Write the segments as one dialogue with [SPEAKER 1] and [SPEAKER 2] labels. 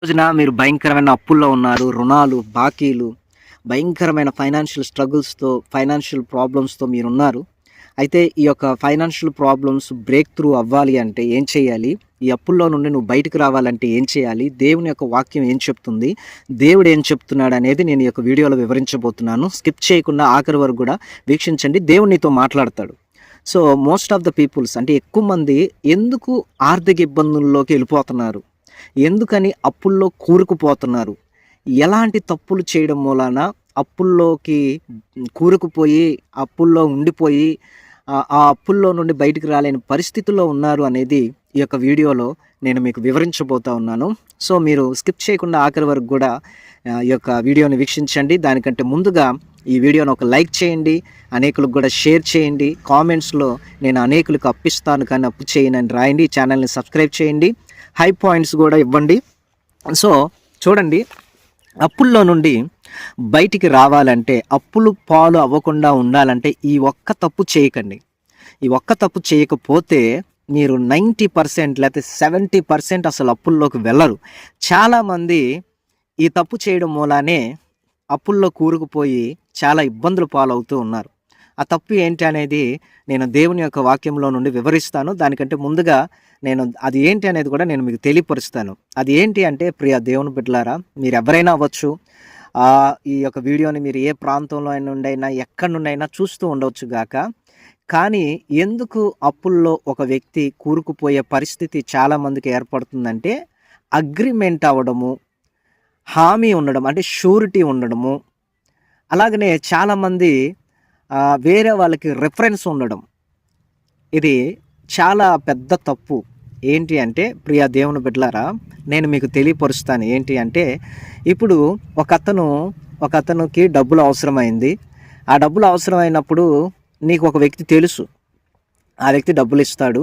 [SPEAKER 1] రోజున మీరు భయంకరమైన అప్పుల్లో ఉన్నారు. రుణాలు, బాకీలు, భయంకరమైన ఫైనాన్షియల్ స్ట్రగుల్స్‌తో, ఫైనాన్షియల్ ప్రాబ్లమ్స్‌తో మీరున్నారు. అయితే ఈ యొక్క ఫైనాన్షియల్ ప్రాబ్లమ్స్ బ్రేక్ త్రూ అవ్వాలి అంటే ఏం చేయాలి? ఈ అప్పుల్లో నుండి నువ్వు బయటకు రావాలంటే ఏం చేయాలి? దేవుని యొక్క వాక్యం ఏం చెప్తుంది? దేవుడు ఏం చెప్తున్నాడనేది నేను ఈ యొక్క వీడియోలో వివరించబోతున్నాను. స్కిప్ చేయకుండా ఆఖరి వరకు కూడా వీక్షించండి. దేవుడు నీతో మాట్లాడతాడు. So, most of the peoples అంటే ఎక్కువ మంది ఎందుకు ఆర్థిక ఇబ్బందుల్లోకి వెళ్ళిపోతున్నారు? ఎందుకని అప్పుల్లో కూరుకుపోతున్నారు? ఎలాంటి తప్పులు చేయడం మూలాన అప్పుల్లోకి కూరుకుపోయి, అప్పుల్లో ఉండిపోయి, ఆ అప్పుల్లో నుండి బయటికి రాలేని పరిస్థితుల్లో ఉన్నారు అనేది ఈ యొక్క వీడియోలో నేను మీకు వివరించబోతా ఉన్నాను. సో, మీరు స్కిప్ చేయకుండా ఆఖరి వరకు కూడా ఈ యొక్క వీడియోని వీక్షించండి. దానికంటే ముందుగా ఈ వీడియోని ఒక లైక్ చేయండి, అనేకులకు కూడా షేర్ చేయండి. కామెంట్స్లో నేను అనేకులకు అప్పిస్తాను కానీ అప్పు చేయనని రాయండి. ఈ ఛానల్ని సబ్స్క్రైబ్ చేయండి, హై పాయింట్స్ కూడా ఇవ్వండి. సో చూడండి, అప్పుల్లో నుండి బయటికి రావాలంటే, అప్పులు పాలు అవ్వకుండా ఉండాలంటే ఈ ఒక్క తప్పు చేయకండి. ఈ ఒక్క తప్పు చేయకపోతే మీరు 90% లేకపోతే 70% అసలు అప్పుల్లోకి వెళ్ళరు. చాలామంది ఈ తప్పు చేయడం మూలానే అప్పుల్లో కూరుకుపోయి చాలా ఇబ్బందులు పాలవుతూ ఉన్నారు. ఆ తప్పు ఏంటి అనేది నేను దేవుని యొక్క వాక్యంలో నుండి వివరిస్తాను. దానికంటే ముందుగా నేను అది ఏంటి అనేది కూడా నేను మీకు తెలియపరుస్తాను. అది ఏంటి అంటే, ప్రియ దేవుని బిడ్డలారా, మీరు ఎవరైనా అవ్వచ్చు, ఈ యొక్క వీడియోని మీరు ఏ ప్రాంతంలో నుండైనా ఎక్కడి నుండైనా చూస్తూ ఉండవచ్చు గాక. కానీ ఎందుకు అప్పుల్లో ఒక వ్యక్తి కూరుకుపోయే పరిస్థితి చాలామందికి ఏర్పడుతుందంటే, అగ్రిమెంట్ అవ్వడము, హామీ ఉండడం అంటే షూరిటీ ఉండడము, అలాగనే చాలామంది వేరే వాళ్ళకి రెఫరెన్స్ ఉండడం. ఇది చాలా పెద్ద తప్పు. ఏంటి అంటే, ప్రియ దేవుని బిడ్డలారా, నేను మీకు తెలియపరుస్తాను. ఏంటి అంటే, ఇప్పుడు ఒక అతనికి డబ్బులు అవసరమైంది. ఆ డబ్బులు అవసరమైనప్పుడు నీకు ఒక వ్యక్తి తెలుసు, ఆ వ్యక్తి డబ్బులు ఇస్తాడు.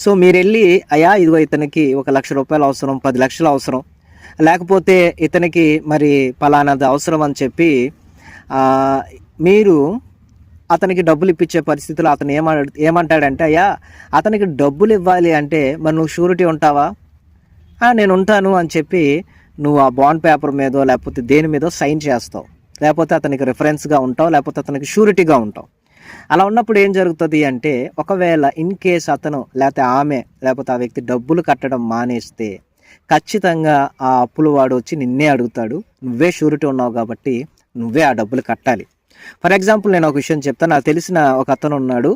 [SPEAKER 1] సో మీరు వెళ్ళి, అయ్యా ఇదిగో ఇతనికి 1,00,000 రూపాయలు అవసరం, 10 లక్షలు అవసరం, లేకపోతే ఇతనికి మరి పలానాది అవసరం అని చెప్పి మీరు అతనికి డబ్బులు ఇప్పించే పరిస్థితిలో అతను ఏమంటాడంటే, అయ్యా అతనికి డబ్బులు ఇవ్వాలి అంటే మరి నువ్వు షూరిటీ ఉంటావా? నేను ఉంటాను అని చెప్పి నువ్వు ఆ బాండ్ పేపర్ మీదో లేకపోతే దేని మీదో సైన్ చేస్తావు, లేకపోతే అతనికి రిఫరెన్స్గా ఉంటావు, లేకపోతే అతనికి షూరిటీగా ఉంటావు. అలా ఉన్నప్పుడు ఏం జరుగుతుంది అంటే, ఒకవేళ ఇన్ కేస్ అతను లేకపోతే ఆమె లేకపోతే ఆ వ్యక్తి డబ్బులు కట్టడం మానేస్తే ఖచ్చితంగా ఆ అప్పులు వాడు వచ్చి నిన్నే అడుగుతాడు. నువ్వే షూరిటీ ఉన్నావు కాబట్టి నువ్వే ఆ డబ్బులు కట్టాలి. ఫర్ ఎగ్జాంపుల్ నేను ఒక విషయం చెప్తాను. నాకు తెలిసిన ఒక అతను ఉన్నాడు.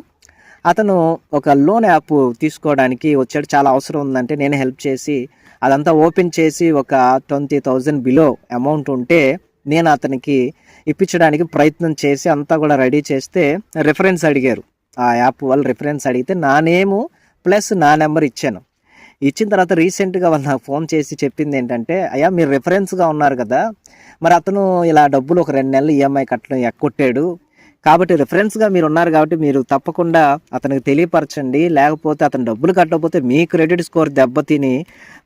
[SPEAKER 1] అతను ఒక లోన్ యాప్ తీసుకోవడానికి వచ్చాడు. చాలా అవసరం ఉందంటే నేను హెల్ప్ చేసి అదంతా ఓపెన్ చేసి ఒక 20,000 బిలో అమౌంట్ ఉంటే నేను అతనికి ఇప్పించడానికి ప్రయత్నం చేసి అంతా కూడా రెడీ చేస్తే రిఫరెన్స్ అడిగారు. ఆ యాప్ వాళ్ళు రిఫరెన్స్ అడిగితే నా నేము ప్లస్ నా నెంబర్ ఇచ్చాను. ఇచ్చిన తర్వాత రీసెంట్గా వాళ్ళు నాకు ఫోన్ చేసి చెప్పింది ఏంటంటే, అయ్యా మీరు రిఫరెన్స్గా ఉన్నారు కదా, మరి అతను ఇలా డబ్బులు ఒక 2 నెలలు ఈఎంఐ కట్టడం ఎక్కొట్టాడు, కాబట్టి రిఫరెన్స్గా మీరు ఉన్నారు కాబట్టి మీరు తప్పకుండా అతనికి తెలియపరచండి, లేకపోతే అతను డబ్బులు కట్టకపోతే మీ క్రెడిట్ స్కోర్ దెబ్బతిని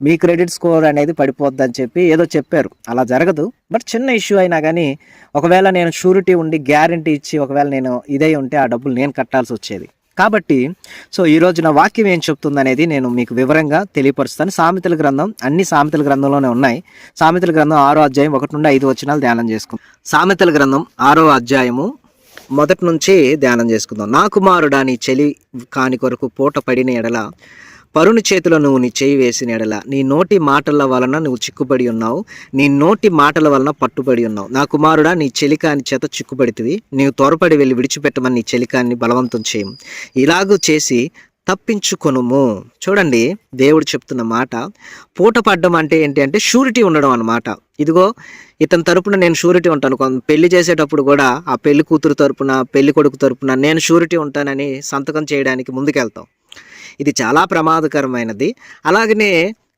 [SPEAKER 1] మీ క్రెడిట్ స్కోర్ అనేది పడిపోద్ది అని చెప్పి ఏదో చెప్పారు. అలా జరగదు, బట్ చిన్న ఇష్యూ అయినా కానీ ఒకవేళ నేను షూరిటీ ఉండి గ్యారంటీ ఇచ్చి ఒకవేళ నేను ఇదై ఉంటే ఆ డబ్బులు నేను కట్టాల్సి వచ్చేది. కాబట్టి సో ఈరోజు నా వాక్యం ఏం చెప్తుంది అనేది నేను మీకు వివరంగా తెలియపరుస్తాను. సామెతల గ్రంథం, అన్ని సామెతల గ్రంథంలోనే ఉన్నాయి. సామెతల గ్రంథం 6వ అధ్యాయం 1 నుండి 5 వచనాలు ధ్యానం చేసుకుందాం. సామెతల గ్రంథం 6వ అధ్యాయము 1 నుంచి ధ్యానం చేసుకుందాం. నా కుమారుడా, నీ చెలి కాని కొరకు పూట పడిన ఎడల, పరుని చేతిలో నువ్వు నీ చేయి వేసిన ఎడల, నీ నోటి మాటల వలన నువ్వు చిక్కుబడి ఉన్నావు, నీ నోటి మాటల వలన పట్టుబడి ఉన్నావు. నా కుమారుడా, నీ చెలికాని చేత చిక్కుబడితివి, నీవు త్వరపడి వెళ్ళి విడిచిపెట్టమని నీ చెలికాన్ని బలవంతం చేయము, ఇలాగూ చేసి తప్పించుకొనుము. చూడండి, దేవుడు చెప్తున్న మాట. పూట పడ్డం అంటే ఏంటి అంటే షూరిటీ ఉండడం అన్నమాట. ఇదిగో ఇతని తరపున నేను షూరిటీ ఉంటాను. పెళ్లి చేసేటప్పుడు కూడా ఆ పెళ్లి కూతురు తరపున, పెళ్లి కొడుకు తరపున నేను షూరిటీ ఉంటానని సంతకం చేయడానికి ముందుకెళ్తాం. ఇది చాలా ప్రమాదకరమైనది. అలాగనే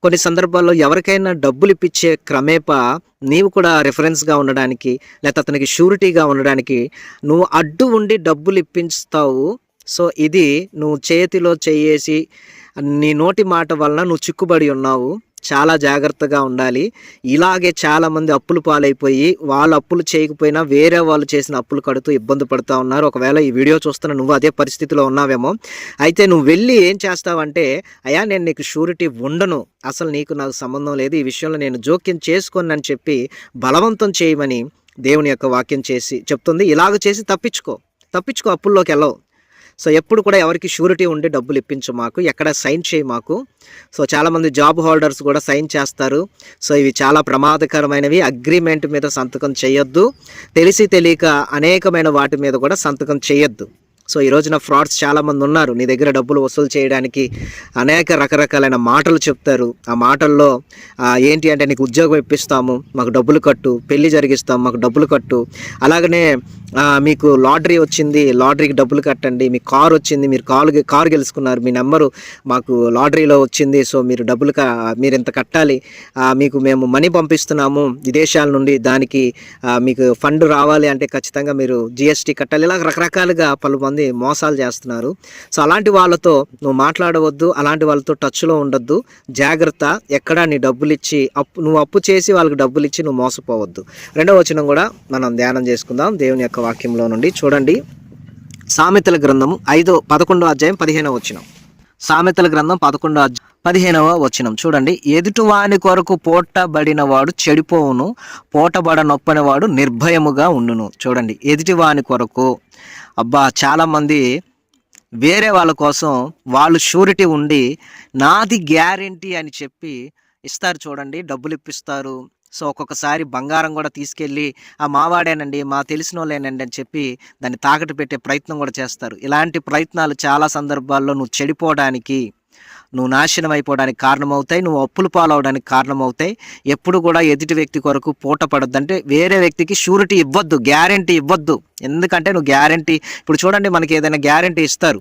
[SPEAKER 1] కొన్ని సందర్భాల్లో ఎవరికైనా డబ్బులు ఇప్పించే క్రమేపా నీవు కూడా రిఫరెన్స్గా ఉండడానికి, లేకపోతే అతనికి షూరిటీగా ఉండడానికి నువ్వు అడ్డు ఉండి డబ్బులు ఇప్పిస్తావు. సో ఇది నువ్వు చేతిలో చేయేసి నీ నోటి మాట వలన నువ్వు చిక్కుబడి ఉన్నావు. చాలా జాగ్రత్తగా ఉండాలి. ఇలాగే చాలామంది అప్పులు పాలైపోయి వాళ్ళు అప్పులు చేయకపోయినా వేరే వాళ్ళు చేసిన అప్పులు కడుతూ ఇబ్బంది పడుతూ ఉన్నారు. ఒకవేళ ఈ వీడియో చూస్తున్న నువ్వు అదే పరిస్థితిలో ఉన్నావేమో. అయితే నువ్వు వెళ్ళి ఏం చేస్తావంటే, అయ్యా నేను నీకు షూరిటీ ఉండను, అసలు నాకు సంబంధం లేదు, ఈ విషయంలో నేను జోక్యం చేసుకోను అని చెప్పి బలవంతం చేయమని దేవుని యొక్క వాక్యం చెప్తుంది. ఇలాగ చేసి తప్పించుకో, అప్పుల్లోకి వెళ్ళవు. సో ఎప్పుడు కూడా ఎవరికి షూరిటీ ఉండి డబ్బులు ఇప్పించు మాకు, ఎక్కడ సైన్ చేయి మాకు. సో చాలామంది జాబ్ హోల్డర్స్ కూడా సైన్ చేస్తారు. సో ఇవి చాలా ప్రమాదకరమైనవి. అగ్రిమెంట్ మీద సంతకం చేయొద్దు. తెలియక అనేకమైన వాటి మీద కూడా సంతకం చేయొద్దు. సో ఈ రోజున ఫ్రాడ్స్ చాలామంది ఉన్నారు. నీ దగ్గర డబ్బులు వసూలు చేయడానికి అనేక రకరకాలైన మాటలు చెప్తారు. ఆ మాటల్లో ఏంటి అంటే, నీకు ఉద్యోగం ఇప్పిస్తాము, మాకు డబ్బులు కట్టు, పెళ్లి జరిగిస్తాము, మాకు డబ్బులు కట్టు, అలాగనే మీకు లాటరీ వచ్చింది, లాటరీకి డబ్బులు కట్టండి, మీ కారు వచ్చింది, మీరు కారు గెలుచుకున్నారు, మీ నెంబరు మాకు లాటరీలో వచ్చింది, సో మీరు మీరు ఇంత కట్టాలి, మీకు మేము మనీ పంపిస్తున్నాము విదేశాల నుండి, దానికి మీకు ఫండ్ రావాలి అంటే ఖచ్చితంగా మీరు జిఎస్టీ కట్టాలి. ఇలా రకరకాలుగా పలుమంది మోసాలు చేస్తున్నారు. సో అలాంటి వాళ్ళతో నువ్వు మాట్లాడవద్దు, అలాంటి వాళ్ళతో టచ్లో ఉండొద్దు. జాగ్రత్త. ఎక్కడా నీ డబ్బులు ఇచ్చి నువ్వు అప్పు చేసి వాళ్ళకి డబ్బులు ఇచ్చి నువ్వు మోసపోవద్దు. రెండవ వచనం కూడా మనం ధ్యానం చేసుకుందాం దేవుని యొక్క వాక్యంలో నుండి. చూడండి, సామెతల గ్రంథము 11వ అధ్యాయం 15వ వచనం. సామెతల గ్రంథం 11వ అధ్యాయం 15వ వచనం చూడండి. ఎదుటివాని కొరకు పోటబడిన వాడు చెడిపోవును, పోటబడనొప్పని వాడు నిర్భయముగా ఉండును. చూడండి, ఎదుటివాని కొరకు. చాలామంది వేరే వాళ్ళ కోసం వాళ్ళు షూరిటీ ఉండి నాది గ్యారెంటీ అని చెప్పి ఇస్తారు. చూడండి, డబ్బులు ఇప్పిస్తారు. సో ఒక్కొక్కసారి బంగారం కూడా తీసుకెళ్ళి మావాడేనండి, మా తెలిసిన వాళ్ళేనండి అని చెప్పి దాన్ని తాకట్టు పెట్టే ప్రయత్నం కూడా చేస్తారు. ఇలాంటి ప్రయత్నాలు చాలా సందర్భాల్లో నువ్వు చెడిపోవడానికి, నువ్వు నాశనం అయిపోవడానికి కారణమవుతాయి, నువ్వు అప్పులు పాలవడానికి కారణమవుతాయి. ఎప్పుడు కూడా ఎదుటి వ్యక్తి కొరకు పూట పడద్దు. అంటే వేరే వ్యక్తికి షూరిటీ ఇవ్వద్దు, గ్యారెంటీ ఇవ్వద్దు. ఎందుకంటే నువ్వు గ్యారెంటీ, ఇప్పుడు చూడండి, మనకి ఏదైనా గ్యారెంటీ ఇస్తారు.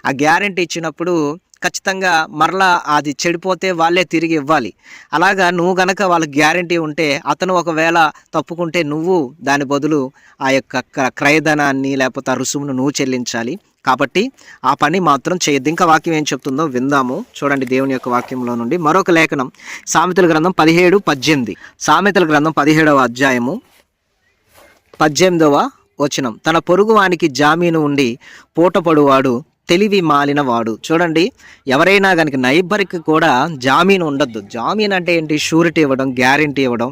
[SPEAKER 1] ఆ గ్యారెంటీ ఇచ్చినప్పుడు ఖచ్చితంగా మరలా అది చెడిపోతే వాళ్ళే తిరిగి ఇవ్వాలి. అలాగా నువ్వు గనక వాళ్ళకి గ్యారెంటీ ఉంటే, అతను ఒకవేళ తప్పుకుంటే నువ్వు దాని బదులు ఆ యొక్క క్రయధనాన్ని లేకపోతే ఆ రుసుమును నువ్వు చెల్లించాలి. కాబట్టి ఆ పని మాత్రం చేయొద్దు. ఇంకా వాక్యం ఏం చెప్తుందో విందాము. చూడండి, దేవుని యొక్క వాక్యంలో నుండి మరొక లేఖనం, సామెతల గ్రంథం 17:18. సామెతల గ్రంథం 17వ అధ్యాయము 18వ వచనం. తన పొరుగు వానికి జామీను ఉండి పూటపడువాడు తెలివి మాలిన వాడు. చూడండి, ఎవరైనా కనుక నైబర్కి కూడా జామీన్ ఉండద్దు. జామీన్ అంటే ఏంటి? షూరిటీ ఇవ్వడం, గ్యారెంటీ ఇవ్వడం.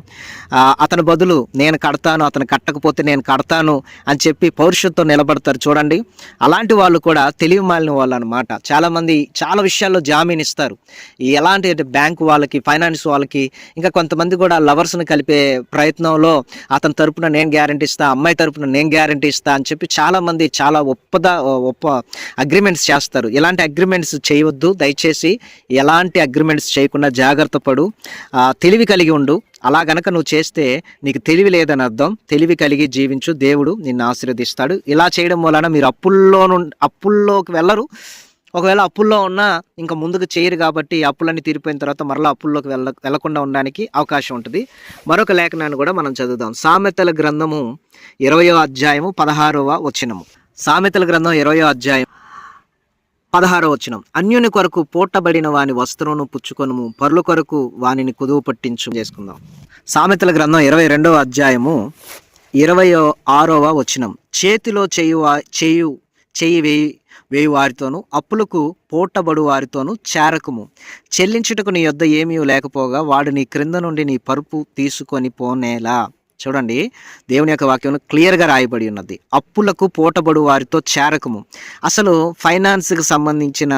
[SPEAKER 1] అతని బదులు నేను కడతాను, అతను కట్టకపోతే నేను కడతాను అని చెప్పి పౌరుషంతో నిలబడతారు. చూడండి, అలాంటి వాళ్ళు కూడా తెలివి మాలిన వాళ్ళు అనమాట. చాలామంది చాలా విషయాల్లో జామీన్ ఇస్తారు. ఎలాంటి అంటే బ్యాంకు వాళ్ళకి, ఫైనాన్స్ వాళ్ళకి, ఇంకా కొంతమంది కూడా లవర్స్ని కలిపే ప్రయత్నంలో అతని తరపున నేను గ్యారెంటీ ఇస్తా, అమ్మాయి తరపున నేను గ్యారెంటీ ఇస్తా అని చెప్పి చాలామంది చాలా అగ్రిమెంట్స్ చేస్తారు. ఇలాంటి అగ్రిమెంట్స్ చేయవద్దు దయచేసి. ఎలాంటి అగ్రిమెంట్స్ చేయకుండా జాగ్రత్త పడు, తెలివి కలిగి ఉండు. అలా గనక నువ్వు చేస్తే నీకు తెలివి లేదని అర్థం. తెలివి కలిగి జీవించు, దేవుడు నిన్ను ఆశీర్వదిస్తాడు. ఇలా చేయడం వలన మీరు అప్పుల్లోకి వెళ్ళరు. ఒకవేళ అప్పుల్లో ఉన్నా ఇంకా ముందుకు చేయరు. కాబట్టి అప్పులన్నీ తీరిపోయిన తర్వాత మరలా అప్పుల్లోకి వెళ్లకుండా ఉండడానికి అవకాశం ఉంటుంది. మరొక లేఖనాన్ని కూడా మనం చదువుదాం. సామెతల గ్రంథము 20వ అధ్యాయము 16వ వచనము. సామెతల గ్రంథం 20వ అధ్యాయం 16వ వచనం. అన్యుని కొరకు పోటబడిన వాని వస్త్రమును పుచ్చుకొనుము, పరుల కొరకు వానిని కుదువు పట్టించు. చేసుకుందాం. సామెతల గ్రంథం 22వ అధ్యాయము 26వ వచనం. చేతిలో చెయ్యి వేయి వారితోనూ అప్పులకు పోటబడు వారితోనూ చేరకుము. చెల్లించుటకు నీ యొద్ద ఏమీ లేకపోగా వాడు నీ క్రింద నుండి నీ పరుపు తీసుకొని పోనేలా. చూడండి, దేవుని యొక్క వాక్యంలో క్లియర్గా రాయబడి ఉన్నది. అప్పులకు పోటబడు వారితో చేరకము. అసలు ఫైనాన్స్కి సంబంధించిన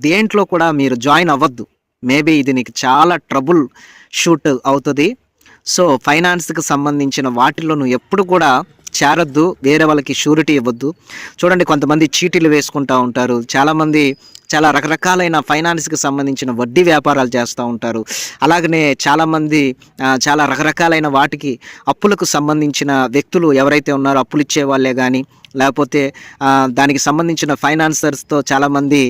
[SPEAKER 1] దేంట్లో కూడా మీరు జాయిన్ అవ్వద్దు. మేబీ ఇది నీకు చాలా ట్రబుల్ షూట్ అవుతుంది. సో ఫైనాన్స్కి సంబంధించిన వాటిల్లో నువ్వు ఎప్పుడు కూడా చేరొద్దు. వేరే వాళ్ళకి షూరిటీ ఇవ్వద్దు. చూడండి, కొంతమంది చీటీలు వేసుకుంటూ ఉంటారు. చాలామంది చాలా రకరకాలైన ఫైనాన్స్కి సంబంధించిన వడ్డీ వ్యాపారాలు చేస్తూ ఉంటారు. అలాగనే చాలామంది చాలా రకరకాలైన వాటికి అప్పులకు సంబంధించిన వ్యక్తులు ఎవరైతే ఉన్నారో అప్పులు ఇచ్చే వాళ్ళే కానీ లేకపోతే దానికి సంబంధించిన ఫైనాన్సర్స్తో చాలామంది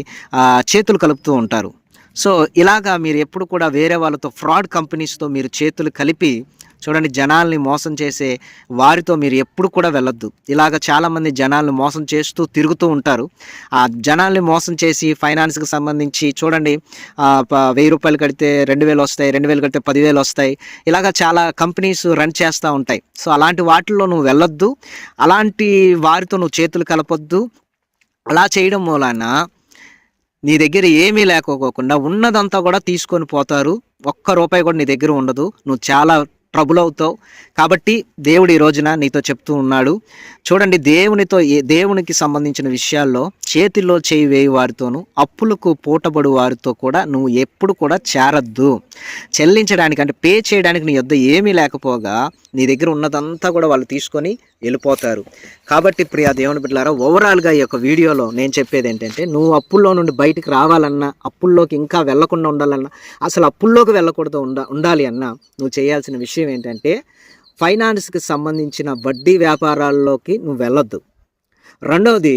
[SPEAKER 1] చేతులు కలుపుతూ ఉంటారు. సో ఇలాగా మీరు ఎప్పుడు కూడా వేరే వాళ్ళతో ఫ్రాడ్ కంపెనీస్తో మీరు చేతులు కలిపి చూడండి, జనాల్ని మోసం చేసే వారితో మీరు ఎప్పుడు కూడా వెళ్ళొద్దు. ఇలాగ చాలామంది జనాల్ని మోసం చేస్తూ తిరుగుతూ ఉంటారు. ఆ జనాల్ని మోసం చేసి ఫైనాన్స్కి సంబంధించి చూడండి, 1000 రూపాయలు కడితే 2000 వస్తాయి, 2000 కడితే 10,000 వస్తాయి. ఇలాగ చాలా కంపెనీస్ రన్ చేస్తూ ఉంటాయి. సో అలాంటి వాటిల్లో నువ్వు వెళ్ళొద్దు. అలాంటి వారితో నువ్వు చేతులు కలపొద్దు. అలా చేయడం మూలాన నీ దగ్గర ఏమీ లేకపోకుండా ఉన్నదంతా కూడా తీసుకొని పోతారు. ఒక్క రూపాయి కూడా నీ దగ్గర ఉండదు. నువ్వు చాలా ట్రబుల్ అవుతావు. కాబట్టి దేవుడు ఈ రోజున నీతో చెప్తూ ఉన్నాడు. చూడండి, దేవునికి సంబంధించిన విషయాల్లో చేతిలో చేయి వేయి వారితోనూ అప్పులకు పూటబడు వారితో కూడా నువ్వు ఎప్పుడు కూడా చేరద్దు. చెల్లించడానికి అంటే పే చేయడానికి నీ యొద్ద ఏమీ లేకపోగా నీ దగ్గర ఉన్నదంతా కూడా వాళ్ళు తీసుకొని వెళ్ళిపోతారు. కాబట్టి ప్రియా దేవుని బిడ్డలారా, ఓవరాల్గా ఈ యొక్క వీడియోలో నేను చెప్పేది ఏంటంటే, నువ్వు అప్పుల్లో నుండి బయటికి రావాలన్నా, అప్పుల్లోకి ఇంకా వెళ్లకుండా ఉండాలన్నా, అసలు అప్పుల్లోకి వెళ్ళకూడదు ఉండాలి అన్నా, నువ్వు చేయాల్సిన విషయం ఏంటంటే ఫైనాన్స్కి సంబంధించిన వడ్డీ వ్యాపారాల్లోకి నువ్వు వెళ్ళొద్దు. రెండవది,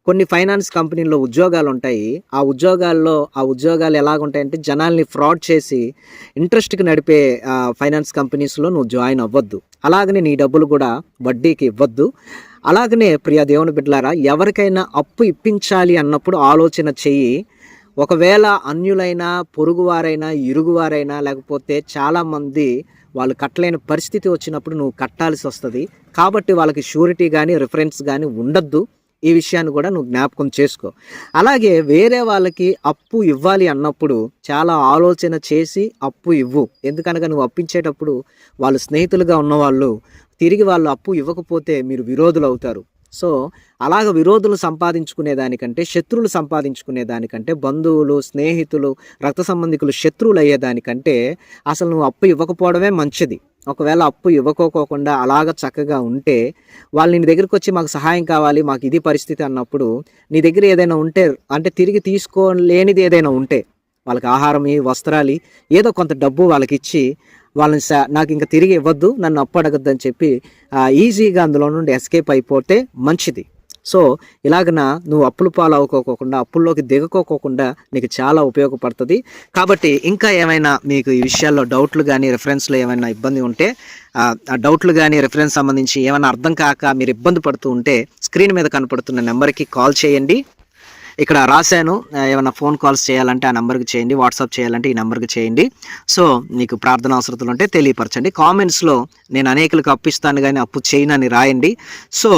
[SPEAKER 1] కొన్ని ఫైనాన్స్ కంపెనీల్లో ఉద్యోగాలు ఉంటాయి. ఆ ఉద్యోగాలు ఎలాగుంటాయంటే జనాల్ని ఫ్రాడ్ చేసి ఇంట్రెస్ట్కి నడిపే ఫైనాన్స్ కంపెనీస్లో నువ్వు జాయిన్ అవ్వద్దు. అలాగనే నీ డబ్బులు కూడా వడ్డీకి ఇవ్వద్దు. అలాగనే ప్రియ దేవుని బిడ్డలారా, ఎవరికైనా అప్పు ఇప్పించాలి అన్నప్పుడు ఆలోచన చెయ్యి. ఒకవేళ అన్యులైనా, పొరుగువారైనా, ఇరుగువారైనా, లేకపోతే చాలామంది వాళ్ళు కట్టలేని పరిస్థితి వచ్చినప్పుడు నువ్వు కట్టాల్సి వస్తుంది. కాబట్టి వాళ్ళకి షూరిటీ కానీ రిఫరెన్స్ కానీ ఉండద్దు. ఈ విషయాన్ని కూడా నువ్వు జ్ఞాపకం చేసుకో. అలాగే వేరే వాళ్ళకి అప్పు ఇవ్వాలి అన్నప్పుడు చాలా ఆలోచన చేసి అప్పు ఇవ్వు. ఎందుకనగా నువ్వు అప్పించేటప్పుడు వాళ్ళు స్నేహితులుగా ఉన్నవాళ్ళు తిరిగి వాళ్ళు అప్పు ఇవ్వకపోతే మీరు విరోధులు అవుతారు. సో అలాగ విరోధులు సంపాదించుకునే దానికంటే, శత్రువులు సంపాదించుకునే దానికంటే, బంధువులు, స్నేహితులు, రక్త సంబంధికులు శత్రువులు అయ్యేదానికంటే అసలు నువ్వు అప్పు ఇవ్వకపోవడమే మంచిది. ఒకవేళ అప్పు ఇవ్వకోకుండా అలాగ చక్కగా ఉంటే వాళ్ళు నీ దగ్గరికి వచ్చి మాకు సహాయం కావాలి, మాకు ఇది పరిస్థితి అన్నప్పుడు నీ దగ్గర ఏదైనా ఉంటే, అంటే తిరిగి తీసుకోలేనిది ఏదైనా ఉంటే, వాళ్ళకి ఆహారం, వస్త్రాలు, ఏదో కొంత డబ్బు వాళ్ళకి ఇచ్చి వాళ్ళని నాకు ఇంకా తిరిగి ఇవ్వద్దు, నన్ను అప్పు అడగద్దని చెప్పి ఈజీగా అందులో నుండి ఎస్కేప్ అయిపోతే మంచిది. సో ఇలాగన నువ్వు అప్పుల పాలు అవ్వకోకుండా, అప్పుల్లోకి దిగకోకుండా నీకు చాలా ఉపయోగపడుతుంది. కాబట్టి ఇంకా ఏమైనా మీకు ఈ విషయాల్లో డౌట్లు కానీ, రెఫరెన్స్లో ఏమైనా ఇబ్బంది ఉంటే, ఆ డౌట్లు కానీ రెఫరెన్స్ సంబంధించి ఏమైనా అర్థం కాక మీరు ఇబ్బంది పడుతూ ఉంటే స్క్రీన్ మీద కనపడుతున్న నెంబర్కి కాల్ చేయండి. ఇక్కడ రాశాను, ఏమైనా ఫోన్ కాల్స్ చేయాలంటే ఆ నెంబర్కి చేయండి, వాట్సాప్ చేయాలంటే ఈ నెంబర్కి చేయండి. సో మీకు ప్రార్థన అవసరతలు ఉంటే తెలియపరచండి. కామెంట్స్లో నేను అనేకులకు అప్పు ఇస్తాను కానీ అప్పు చేయనని రాయండి. సో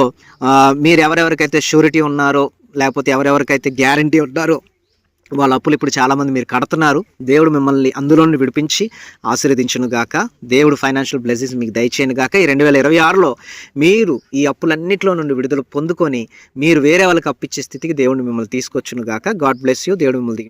[SPEAKER 1] మీరు ఎవరెవరికైతే షూరిటీ ఉన్నారో, లేకపోతే ఎవరెవరికైతే గ్యారంటీ ఉన్నారో వాళ్ళ అప్పులు ఇప్పుడు చాలామంది మీరు కడుతున్నారు. దేవుడు మిమ్మల్ని అందులో నుండి విడిపించి ఆశీర్వదించును గాక. దేవుడు ఫైనాన్షియల్ బ్లెస్సింగ్స్ మీకు దయచేయను గాక. ఈ 2026లో మీరు ఈ అప్పులన్నింటిలో నుండి విడుదల పొందుకొని మీరు వేరే వాళ్ళకి అప్పిచ్చే స్థితికి దేవుడు మిమ్మల్ని తీసుకొచ్చును గాక. God bless you. దేవుడు మిమ్మల్ని